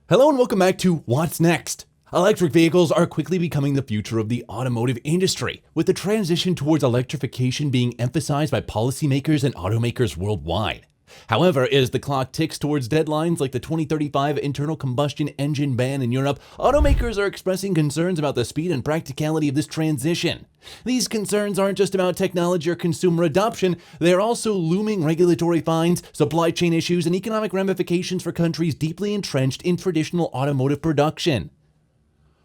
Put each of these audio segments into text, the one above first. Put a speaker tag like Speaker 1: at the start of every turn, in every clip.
Speaker 1: Hello and welcome back to What's Next. Electric vehicles are quickly becoming the future of the automotive industry, with the transition towards electrification being emphasized by policymakers and automakers worldwide. However, as the clock ticks towards deadlines like the 2035 internal combustion engine ban in Europe, automakers are expressing concerns about the speed and practicality of this transition. These concerns aren't just about technology or consumer adoption, they are also looming regulatory fines, supply chain issues, and economic ramifications for countries deeply entrenched in traditional automotive production.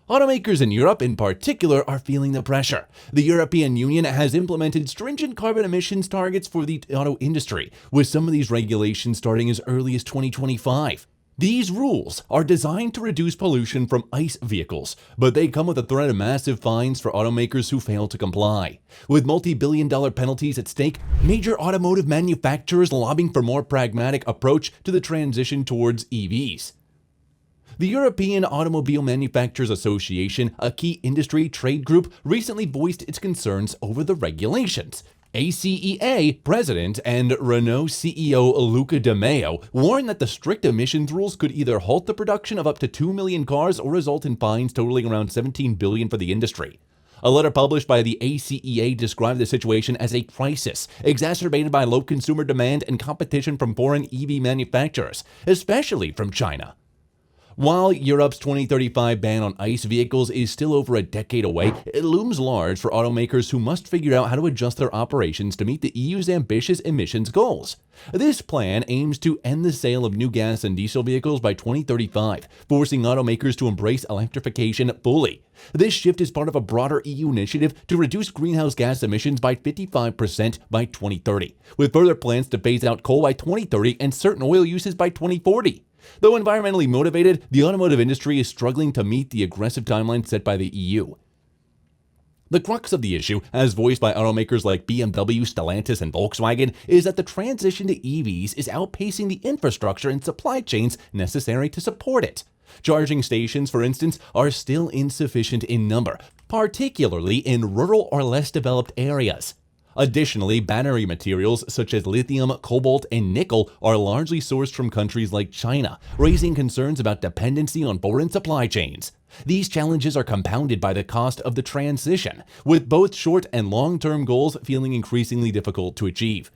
Speaker 1: Automakers in Europe, in particular, are feeling the pressure. The European Union has implemented stringent carbon emissions targets for the auto industry, with some of these regulations starting as early as 2025. These rules are designed to reduce pollution from ICE vehicles, but they come with a threat of massive fines for automakers who fail to comply. With multi-billion-dollar penalties at stake, major automotive manufacturers lobbying for a more pragmatic approach to the transition towards EVs. The European Automobile Manufacturers Association, a key industry trade group, recently voiced its concerns over the regulations. ACEA President and Renault CEO Luca De Meo warned that the strict emissions rules could either halt the production of up to 2 million cars or result in fines totaling around $17 billion for the industry. A letter published by the ACEA described the situation as a crisis, exacerbated by low consumer demand and competition from foreign EV manufacturers, especially from China. While Europe's 2035 ban on ICE vehicles is still over a decade away, it looms large for automakers who must figure out how to adjust their operations to meet the EU's ambitious emissions goals. This plan aims to end the sale of new gas and diesel vehicles by 2035, forcing automakers to embrace electrification fully. This shift is part of a broader EU initiative to reduce greenhouse gas emissions by 55% by 2030, with further plans to phase out coal by 2030 and certain oil uses by 2040. Though environmentally motivated, the automotive industry is struggling to meet the aggressive timeline set by the EU. The crux of the issue, as voiced by automakers like BMW, Stellantis, and Volkswagen, is that the transition to EVs is outpacing the infrastructure and supply chains necessary to support it. Charging stations, for instance, are still insufficient in number, particularly in rural or less developed areas. Additionally, battery materials such as lithium, cobalt, and nickel are largely sourced from countries like China, raising concerns about dependency on foreign supply chains. These challenges are compounded by the cost of the transition, with both short and long-term goals feeling increasingly difficult to achieve.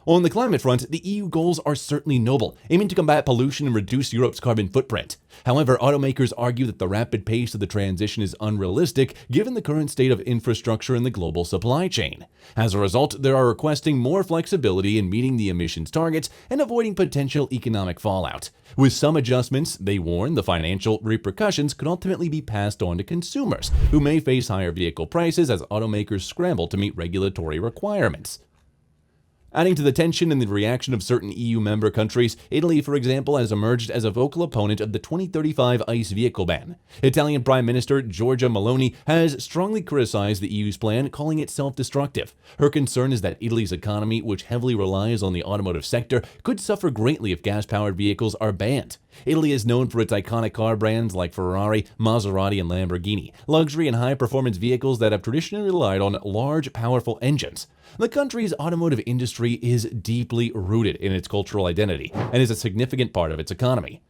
Speaker 1: On the climate front, the EU goals are certainly noble, aiming to combat pollution and reduce Europe's carbon footprint. However, automakers argue that the rapid pace of the transition is unrealistic given the current state of infrastructure in the global supply chain. As a result, they are requesting more flexibility in meeting the emissions targets and avoiding potential economic fallout. With some adjustments, they warn the financial repercussions could ultimately be passed on to consumers, who may face higher vehicle prices as automakers scramble to meet regulatory requirements. Adding to the tension and the reaction of certain EU member countries, Italy, for example, has emerged as a vocal opponent of the 2035 ICE vehicle ban. Italian Prime Minister Giorgia Meloni has strongly criticized the EU's plan, calling it self-destructive. Her concern is that Italy's economy, which heavily relies on the automotive sector, could suffer greatly if gas-powered vehicles are banned. Italy is known for its iconic car brands like Ferrari, Maserati, and Lamborghini, luxury and high-performance vehicles that have traditionally relied on large, powerful engines. The country's automotive industry is deeply rooted in its cultural identity and is a significant part of its economy.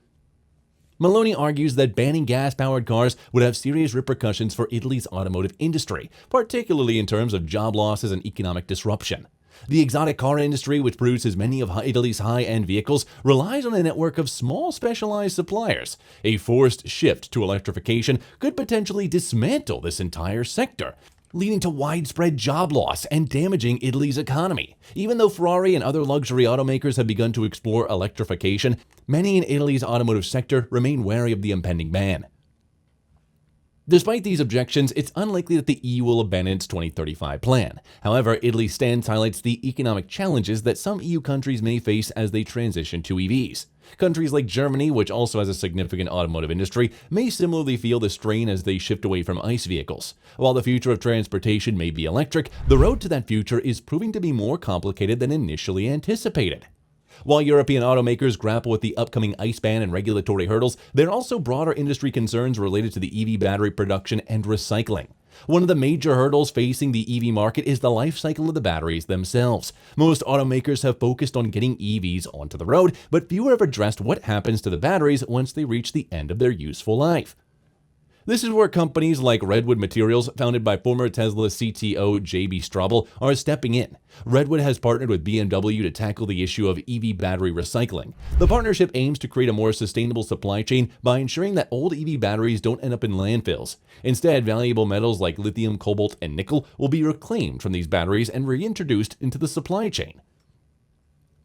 Speaker 1: Meloni argues that banning gas-powered cars would have serious repercussions for Italy's automotive industry, particularly in terms of job losses and economic disruption. The exotic car industry, which produces many of Italy's high-end vehicles, relies on a network of small specialized suppliers. A forced shift to electrification could potentially dismantle this entire sector, leading to widespread job loss and damaging Italy's economy. Even though Ferrari and other luxury automakers have begun to explore electrification, many in Italy's automotive sector remain wary of the impending ban. Despite these objections, it's unlikely that the EU will abandon its 2035 plan. However, Italy's stance highlights the economic challenges that some EU countries may face as they transition to EVs. Countries like Germany, which also has a significant automotive industry, may similarly feel the strain as they shift away from ICE vehicles. While the future of transportation may be electric, the road to that future is proving to be more complicated than initially anticipated. While European automakers grapple with the upcoming ICE ban and regulatory hurdles, there are also broader industry concerns related to the EV battery production and recycling. One of the major hurdles facing the EV market is the life cycle of the batteries themselves. Most automakers have focused on getting EVs onto the road, but few have addressed what happens to the batteries once they reach the end of their useful life. This is where companies like Redwood Materials, founded by former Tesla CTO J.B. Straubel, are stepping in. Redwood has partnered with BMW to tackle the issue of EV battery recycling. The partnership aims to create a more sustainable supply chain by ensuring that old EV batteries don't end up in landfills. Instead, valuable metals like lithium, cobalt, and nickel will be reclaimed from these batteries and reintroduced into the supply chain.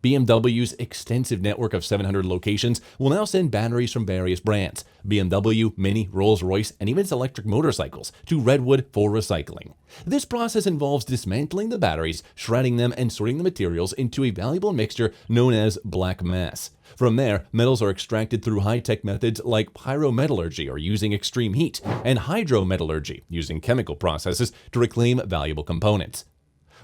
Speaker 1: BMW's extensive network of 700 locations will now send batteries from various brands, BMW, Mini, Rolls-Royce, and even electric motorcycles, to Redwood for recycling. This process involves dismantling the batteries, shredding them, and sorting the materials into a valuable mixture known as black mass. From there, metals are extracted through high-tech methods like pyrometallurgy, or using extreme heat, and hydrometallurgy, using chemical processes to reclaim valuable components.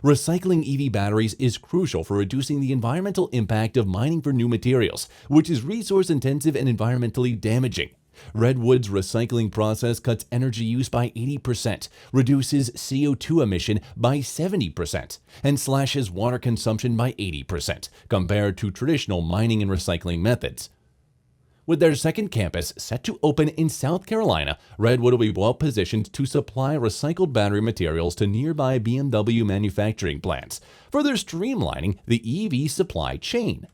Speaker 1: Recycling EV batteries is crucial for reducing the environmental impact of mining for new materials, which is resource-intensive and environmentally damaging. Redwood's recycling process cuts energy use by 80%, reduces CO2 emission by 70%, and slashes water consumption by 80% compared to traditional mining and recycling methods. With their second campus set to open in South Carolina, Redwood will be well positioned to supply recycled battery materials to nearby BMW manufacturing plants, further streamlining the EV supply chain.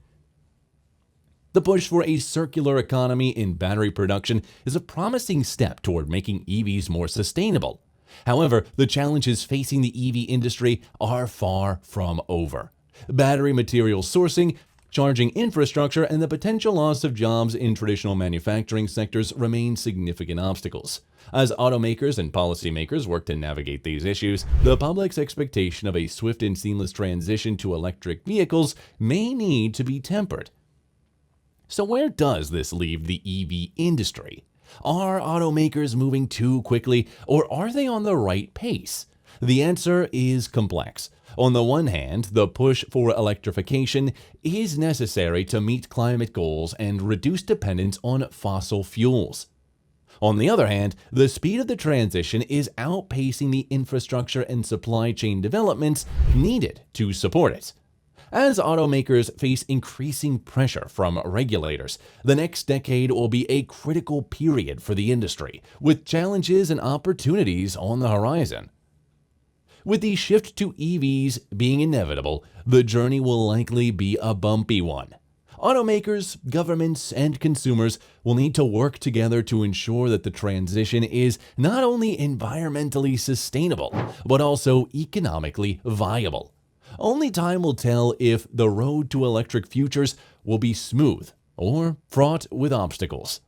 Speaker 1: The push for a circular economy in battery production is a promising step toward making EVs more sustainable. However, the challenges facing the EV industry are far from over. Battery material sourcing, charging infrastructure, and the potential loss of jobs in traditional manufacturing sectors remain significant obstacles. As automakers and policymakers work to navigate these issues, the public's expectation of a swift and seamless transition to electric vehicles may need to be tempered. So where does this leave the EV industry? Are automakers moving too quickly, or are they on the right pace? The answer is complex. On the one hand, the push for electrification is necessary to meet climate goals and reduce dependence on fossil fuels. On the other hand, the speed of the transition is outpacing the infrastructure and supply chain developments needed to support it. As automakers face increasing pressure from regulators, the next decade will be a critical period for the industry, with challenges and opportunities on the horizon. With the shift to EVs being inevitable, the journey will likely be a bumpy one. Automakers, governments, and consumers will need to work together to ensure that the transition is not only environmentally sustainable, but also economically viable. Only time will tell if the road to electric futures will be smooth or fraught with obstacles.